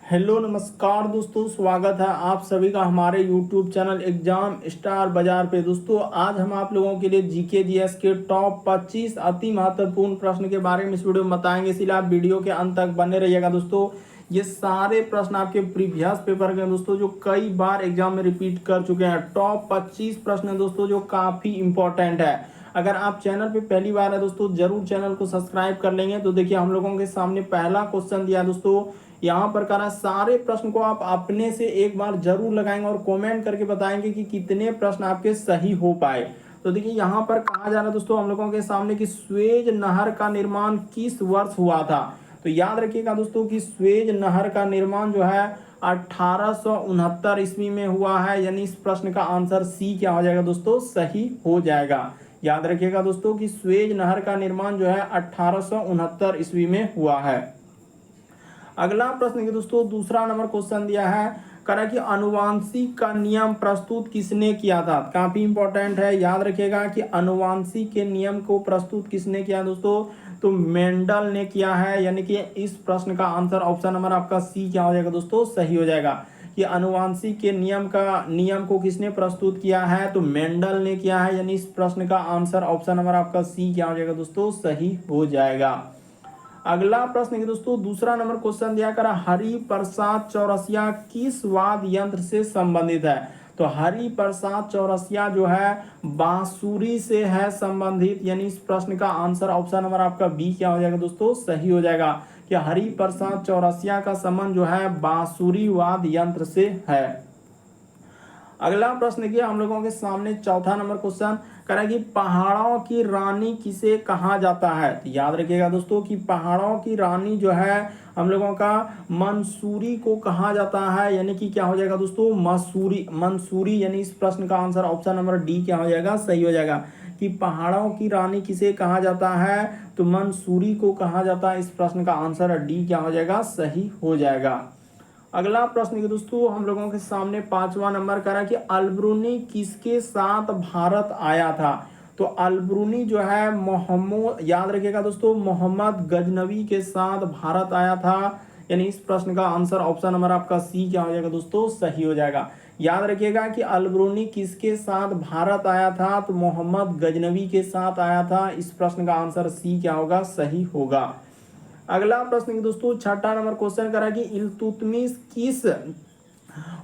Hello नमस्कार दोस्तों, स्वागत है आप सभी का हमारे यूट्यूब चैनल एग्जाम स्टार बाजार पे। दोस्तों आज हम आप लोगों के लिए जीके जीएस के टॉप 25 अति महत्वपूर्ण प्रश्न के बारे में इस वीडियो में बताएंगे, इसलिए आप वीडियो के अंत तक बने रहिएगा। दोस्तों ये सारे प्रश्न आपके प्रीवियस पेपर के दोस्तों जो कई बार एग्जाम में रिपीट कर चुके हैं। टॉप 25 प्रश्न है दोस्तों जो काफी इंपॉर्टेंट है। अगर आप चैनल पे पहली बार है दोस्तों जरूर चैनल को सब्सक्राइब कर लेंगे। तो देखिए हम लोगों के सामने पहला क्वेश्चन दिया दोस्तों, यहाँ पर करा सारे प्रश्न को आप अपने से एक बार जरूर लगाएंगे और कमेंट करके बताएंगे कि कितने प्रश्न आपके सही हो पाए। तो देखिए यहाँ पर कहा जा रहा है दोस्तों हम लोगों के सामने कि स्वेज नहर का निर्माण किस वर्ष हुआ था। तो याद रखिएगा दोस्तों कि स्वेज नहर का निर्माण जो है 1869 ईस्वी में हुआ है, यानी इस प्रश्न का आंसर सी क्या हो जाएगा दोस्तों, सही हो जाएगा। याद रखिएगा दोस्तों कि स्वेज नहर का निर्माण जो है 1869 ईस्वी में हुआ है। अगला प्रश्न के दोस्तों दूसरा नंबर क्वेश्चन दिया है, करा कि अनुवांशिक का नियम प्रस्तुत किसने किया था। काफी इंपॉर्टेंट है, याद रखिएगा कि अनुवांशिक के नियम को प्रस्तुत किसने किया दोस्तों, तो मेंडल ने किया है। यानी कि इस प्रश्न का आंसर ऑप्शन नंबर आपका सी क्या हो जाएगा दोस्तों, सही हो जाएगा। कि अनुवांशिक के नियम को किसने प्रस्तुत किया है, तो मेंडल ने किया है। यानी इस प्रश्न का आंसर ऑप्शन नंबर आपका सी क्या हो जाएगा दोस्तों, सही हो जाएगा। अगला प्रश्न दोस्तों दूसरा नंबर क्वेश्चन दिया करा, हरिप्रसाद चौरसिया किस वाद्य यंत्र से संबंधित है। तो हरिप्रसाद चौरसिया जो है बांसुरी से है संबंधित। यानी इस प्रश्न का आंसर ऑप्शन नंबर आपका बी क्या हो जाएगा दोस्तों, सही हो जाएगा। कि हरिप्रसाद चौरसिया का संबंध जो है बांसुरी वाद्य यंत्र से है। अगला प्रश्न देखिए हम लोगों के सामने चौथा नंबर क्वेश्चन करा कि पहाड़ों की रानी किसे कहा जाता है। तो याद रखिएगा दोस्तों कि पहाड़ों की रानी जो है हम लोगों का मंसूरी को कहा जाता है। यानी कि क्या हो जाएगा दोस्तों, मंसूरी। यानी इस प्रश्न का आंसर ऑप्शन नंबर डी क्या हो जाएगा, सही हो जाएगा। कि पहाड़ों की रानी किसे कहा जाता है, तो मंसूरी को कहा जाता है। इस प्रश्न का आंसर डी क्या हो जाएगा, सही हो जाएगा। अगला प्रश्न के दोस्तों हम लोगों के सामने पांचवा नंबर करा कि अलब्रूनी किसके साथ भारत आया था। तो अलब्रूनी जो है मोहम्मद, याद रखिएगा दोस्तों, मोहम्मद गजनवी के साथ भारत आया था। यानी इस प्रश्न का आंसर ऑप्शन नंबर आपका सी क्या हो जाएगा दोस्तों, सही हो जाएगा। याद रखिएगा कि अलब्रूनी किसके साथ भारत आया था, तो मोहम्मद गजनवी के साथ आया था। इस प्रश्न का आंसर सी क्या होगा, सही होगा। अगला प्रश्न दोस्तों छठा नंबर क्वेश्चन करा कि इल्तुतमिश किस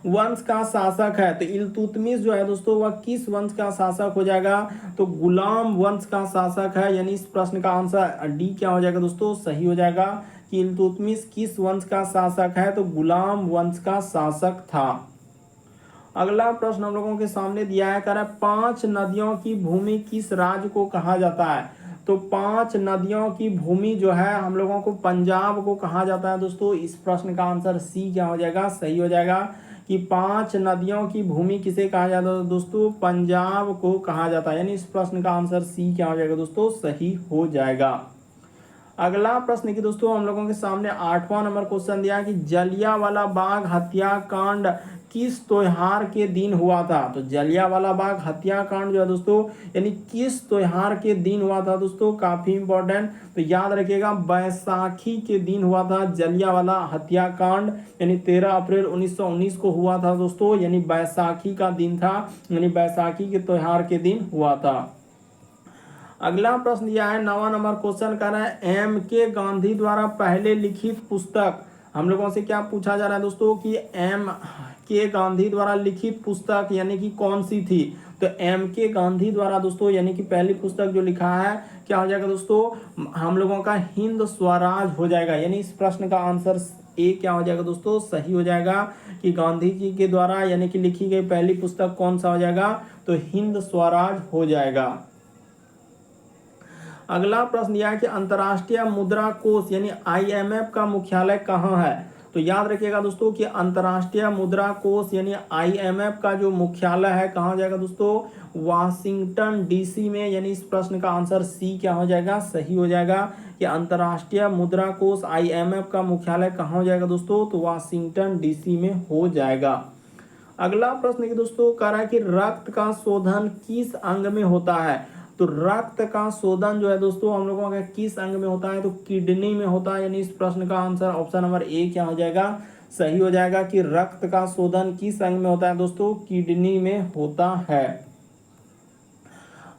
वंश का शासक है। तो इल्तुतमिश जो है दोस्तों वह किस वंश का शासक हो जाएगा, तो गुलाम वंश का शासक है। यानी इस प्रश्न का आंसर डी क्या हो जाएगा दोस्तों, सही हो जाएगा। कि इल्तुतमिश किस वंश का शासक है, तो गुलाम वंश का शासक था। अगला प्रश्न हम लोगों के सामने दिया है, कह रहा है 5 नदियों की भूमि किस राज्य को कहा जाता है। तो 5 नदियों की भूमि जो है हम लोगों को पंजाब को कहा जाता है दोस्तों। इस प्रश्न का आंसर सी क्या हो जाएगा, सही हो जाएगा। कि 5 नदियों की भूमि किसे कहा जाता है दोस्तों, पंजाब को कहा जाता है। यानी इस प्रश्न का आंसर सी क्या हो जाएगा दोस्तों, सही हो जाएगा। अगला प्रश्न की दोस्तों हम लोगों के सामने 8वां नंबर क्वेश्चन दिया कि जलियांवाला बाग हत्याकांड किस त्योहार के दिन हुआ था। तो जलियांवाला बाग हत्याकांड जो है दोस्तों यानी किस त्योहार के दिन हुआ था दोस्तों, काफी इंपॉर्टेंट। तो याद रखिएगा बैसाखी के दिन हुआ था जलियांवाला हत्याकांड। यानी 13 अप्रैल 1919 को हुआ था दोस्तों। यानी बैसाखी का दिन था, यानी बैसाखी के त्योहार के दिन हुआ था। अगला प्रश्न दिया है 9वां नंबर क्वेश्चन कर रहा है, एम के गांधी द्वारा पहले लिखित पुस्तक। हम लोगों से क्या पूछा जा रहा है दोस्तों कि एम के गांधी द्वारा लिखित पुस्तक यानी कि कौन सी थी। तो एम के गांधी द्वारा दोस्तों यानी कि पहली पुस्तक जो लिखा है क्या हो जाएगा दोस्तों, हम लोगों का हिंद स्वराज हो जाएगा। यानी इस प्रश्न का आंसर ए क्या हो जाएगा दोस्तों, सही हो जाएगा। कि गांधी जी के द्वारा यानी कि लिखी गई पहली पुस्तक कौन सा हो जाएगा, तो हिंद स्वराज हो जाएगा। अगला प्रश्न यह है कि अंतर्राष्ट्रीय मुद्रा कोष यानी आईएमएफ का मुख्यालय कहाँ है। तो याद रखिएगा दोस्तों कि अंतर्राष्ट्रीय मुद्रा कोष यानी आईएमएफ का जो मुख्यालय है कहाँ जाएगा दोस्तों, वाशिंगटन डीसी में। यानी इस प्रश्न का आंसर सी क्या हो जाएगा, सही हो जाएगा। कि अंतर्राष्ट्रीय मुद्रा कोष आईएमएफ का मुख्यालय कहाँ हो जाएगा दोस्तों, तो वाशिंगटन डीसी में हो जाएगा। अगला प्रश्न की दोस्तों कह रहा है कि रक्त का शोधन किस अंग में होता है। तो रक्त का शोधन जो है दोस्तों हम लोगों का किस अंग में होता है, तो किडनी में होता है। यानी इस प्रश्न का आंसर ऑप्शन नंबर ए क्या हो जाएगा, सही हो जाएगा। कि रक्त का शोधन किस अंग में होता है दोस्तों? किडनी में होता है।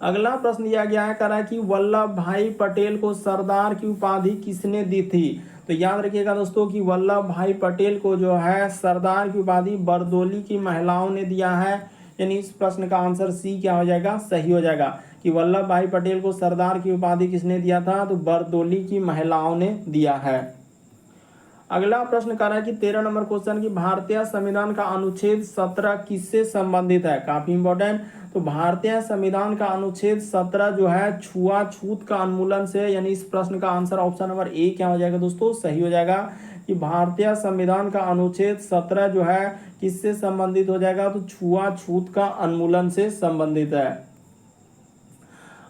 अगला प्रश्न दिया गया है, कह रहा है कि वल्लभ भाई पटेल को सरदार की उपाधि किसने दी थी? तो याद रखिएगा दोस्तों कि वल्लभ भाई पटेल को जो है सरदार की उपाधि बरदोली की महिलाओं ने दिया है। यानी इस प्रश्न का आंसर सी क्या हो जाएगा? सही हो जाएगा। कि वल्लभ भाई पटेल को सरदार की उपाधि किसने दिया था? तो बरदोली की महिलाओं ने दिया है। अगला प्रश्न कह रहा है कि 13 नंबर क्वेश्चन की भारतीय संविधान का अनुच्छेद 17 किससे संबंधित है? काफी इंपॉर्टेंट। तो भारतीय संविधान का अनुच्छेद 17 जो है छुआछूत का उन्मूलन से, यानी इस प्रश्न का आंसर ऑप्शन नंबर ए क्या हो जाएगा दोस्तों? सही हो जाएगा। कि भारतीय संविधान का अनुच्छेद 17 जो है किससे संबंधित हो जाएगा? तो छुआछूत का उन्मूलन से संबंधित है।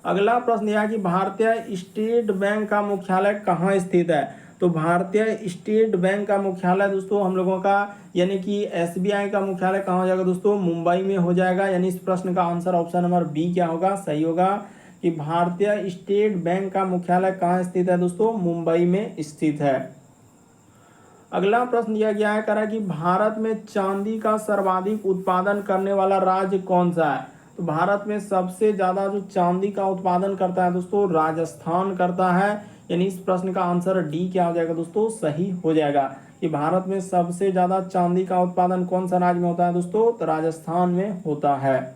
अगला प्रश्न यह है कि भारतीय स्टेट बैंक का मुख्यालय कहाँ स्थित है? तो भारतीय स्टेट बैंक का मुख्यालय दोस्तों हम लोगों का, यानी कि एसबीआई का मुख्यालय कहाँ हो जाएगा दोस्तों? मुंबई में हो जाएगा। यानी इस प्रश्न का आंसर ऑप्शन नंबर बी क्या होगा? सही होगा। कि भारतीय स्टेट बैंक का मुख्यालय कहाँ स्थित है दोस्तों? मुंबई में स्थित है। अगला प्रश्न दिया गया है, कह रहा है कि भारत में चांदी का सर्वाधिक उत्पादन करने वाला राज्य कौन सा है? तो भारत में सबसे ज्यादा जो चांदी का उत्पादन करता है दोस्तों, राजस्थान करता है। यानी इस प्रश्न का आंसर डी क्या हो जाएगा दोस्तों? सही हो जाएगा। कि भारत में सबसे ज्यादा चांदी का उत्पादन कौन सा राज्य में होता है दोस्तों? तो राजस्थान में होता है।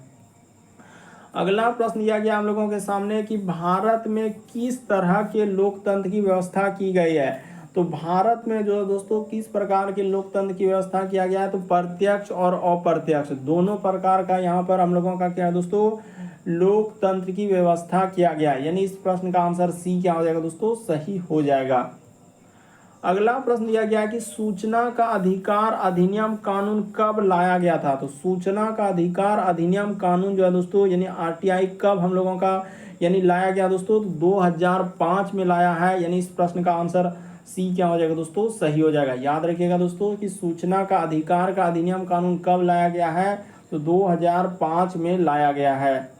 अगला प्रश्न दिया गया हम लोगों के सामने कि भारत में किस तरह के लोकतंत्र की व्यवस्था की गई है? तो भारत में जो दोस्तों किस प्रकार के लोकतंत्र की व्यवस्था किया गया है? तो प्रत्यक्ष और अप्रत्यक्ष दोनों प्रकार का यहाँ पर हम लोगों का क्या है दोस्तों? लोकतंत्र की व्यवस्था किया गया है। यानी इस प्रश्न का आंसर सी क्या हो जाएगा दोस्तों? सही हो जाएगा। अगला प्रश्न दिया गया है कि सूचना का अधिकार अधिनियम कानून कब लाया गया था? तो सूचना का अधिकार अधिनियम कानून जो है दोस्तों, यानी आरटीआई कब हम लोगों का यानी लाया गया दोस्तों? तो 2005 में लाया है। यानी इस प्रश्न का आंसर सी क्या हो जाएगा दोस्तों? सही हो जाएगा। याद रखिएगा दोस्तों कि सूचना का अधिकार का अधिनियम कानून कब लाया गया है? तो 2005 में लाया गया है।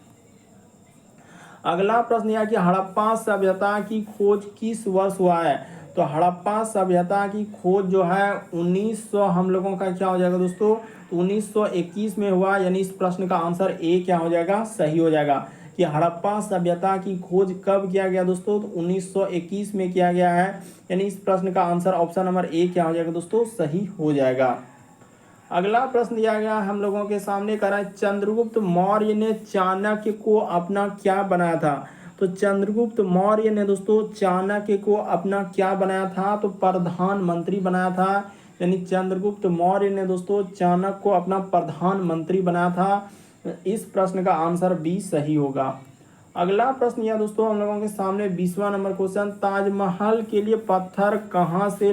अगला प्रश्न यह कि हड़प्पा सभ्यता की खोज किस वर्ष हुआ है? तो हड़प्पा सभ्यता की खोज जो है 1900 हम लोगों का क्या हो जाएगा दोस्तों? तो 1921 में हुआ। यानी इस प्रश्न का आंसर ए क्या हो जाएगा? सही हो जाएगा। कि हड़प्पा सभ्यता की खोज कब किया गया दोस्तों? तो 1921 में किया गया है। यानी इस प्रश्न का आंसर ऑप्शन नंबर ए क्या हो जाएगा दोस्तों? सही हो जाएगा। अगला प्रश्न दिया गया हम लोगों के सामने, कह रहा है चंद्रगुप्त मौर्य ने चाणक्य को अपना क्या बनाया था? तो चंद्रगुप्त मौर्य ने दोस्तों चाणक्य को अपना क्या बनाया था? तो प्रधानमंत्री बनाया था। यानी चंद्रगुप्त मौर्य ने दोस्तों चाणक्य को अपना प्रधानमंत्री बनाया था। इस प्रश्न का आंसर बी सही होगा। अगला प्रश्न यह दोस्तों हम लोगों के सामने 20वां नंबर क्वेश्चन, ताजमहल के लिए पत्थर कहाँ से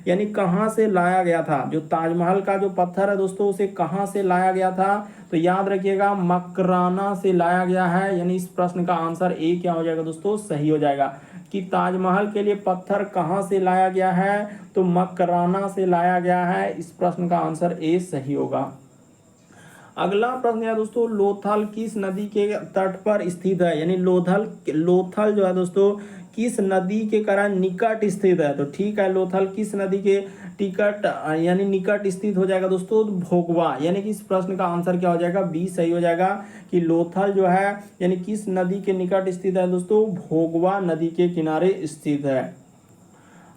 यानी कहाँ से लाया गया था? जो ताजमहल का जो पत्थर है दोस्तों उसे कहाँ से लाया गया था? तो याद रखिएगा मकराना से लाया गया है। यानी इस प्रश्न का आंसर ए क्या हो जाएगा दोस्तों? सही हो जाएगा। कि ताजमहल के लिए पत्थर कहाँ से लाया गया है? तो मकराना से लाया गया है। इस प्रश्न का आंसर ए सही होगा। अगला प्रश्न है दोस्तों, लोथल किस नदी के तट पर स्थित है? यानी लोथल जो है दोस्तों किस नदी के कारण निकट स्थित है? तो ठीक है, लोथल किस नदी के यानी निकट स्थित हो जाएगा दोस्तों? भोगवा। यानी कि इस प्रश्न का आंसर क्या हो जाएगा? बी सही हो जाएगा। कि लोथल जो है यानी किस नदी के निकट स्थित है दोस्तों? भोगवा नदी के किनारे स्थित है।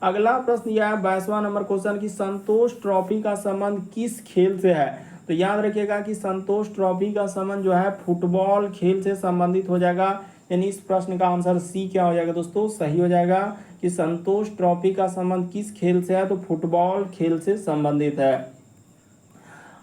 अगला प्रश्न यह है 22वां नंबर क्वेश्चन की संतोष ट्रॉफी का संबंध किस खेल से है? तो याद रखिएगा कि संतोष ट्रॉफी का संबंध जो है फुटबॉल खेल से संबंधित हो जाएगा। यानी इस प्रश्न का आंसर सी क्या हो जाएगा दोस्तों? सही हो जाएगा। कि संतोष ट्रॉफी का संबंध किस खेल से है? तो फुटबॉल खेल से संबंधित है।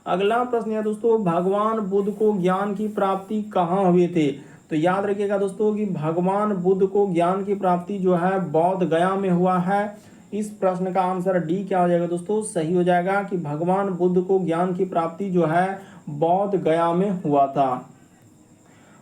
अगला प्रश्न है दोस्तों, भगवान बुद्ध को ज्ञान की प्राप्ति कहाँ हुई थी? तो याद रखिएगा दोस्तों कि भगवान बुद्ध को ज्ञान की प्राप्ति जो है बौद्ध गया में हुआ है। इस प्रश्न का आंसर डी क्या हो जाएगा दोस्तों? सही हो जाएगा। कि भगवान बुद्ध को ज्ञान की प्राप्ति जो है बौद्ध गया में हुआ था।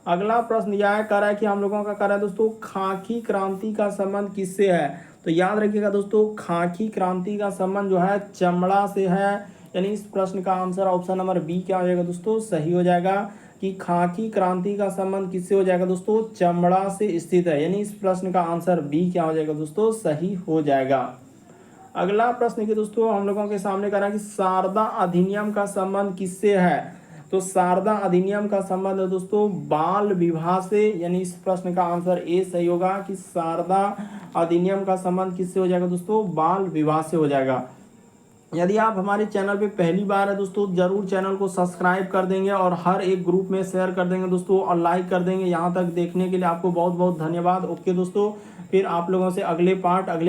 अगला प्रश्न यह कह रहा है कि हम लोगों का कह रहा है दोस्तों खाकी क्रांति का संबंध किससे है? तो याद रखिएगा दोस्तों खाकी क्रांति का संबंध जो है चमड़ा से है। यानी इस प्रश्न का आंसर ऑप्शन नंबर बी क्या हो जाएगा दोस्तों? सही हो जाएगा। कि खाकी क्रांति का संबंध किससे हो जाएगा दोस्तों? चमड़ा से स्थित है। यानी इस प्रश्न का आंसर बी क्या हो जाएगा दोस्तों? सही हो जाएगा। अगला प्रश्न की दोस्तों हम लोगों के सामने करा कि शारदा अधिनियम का संबंध किससे है। तो शारदा अधिनियम का संबंध है दोस्तों बाल विवाह से, यानी इस प्रश्न का आंसर ए सही होगा कि शारदा अधिनियम का संबंध किससे हो जाएगा दोस्तों, बाल विवाह से हो जाएगा। यदि आप हमारे चैनल पे पहली बार है दोस्तों, जरूर चैनल को सब्सक्राइब कर देंगे और हर एक ग्रुप में शेयर कर देंगे दोस्तों और लाइक कर देंगे। यहाँ तक देखने के लिए आपको बहुत बहुत धन्यवाद। ओके दोस्तों, फिर आप लोगों से अगले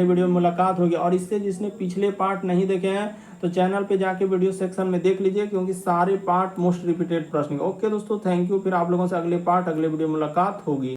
वीडियो में मुलाकात होगी। और इससे जिसने पिछले पार्ट नहीं देखे हैं तो चैनल पे जाके वीडियो सेक्शन में देख लीजिए, क्योंकि सारे पार्ट मोस्ट रिपीटेड प्रश्न। ओके दोस्तों, थैंक यू। फिर आप लोगों से अगले वीडियो में मुलाकात होगी।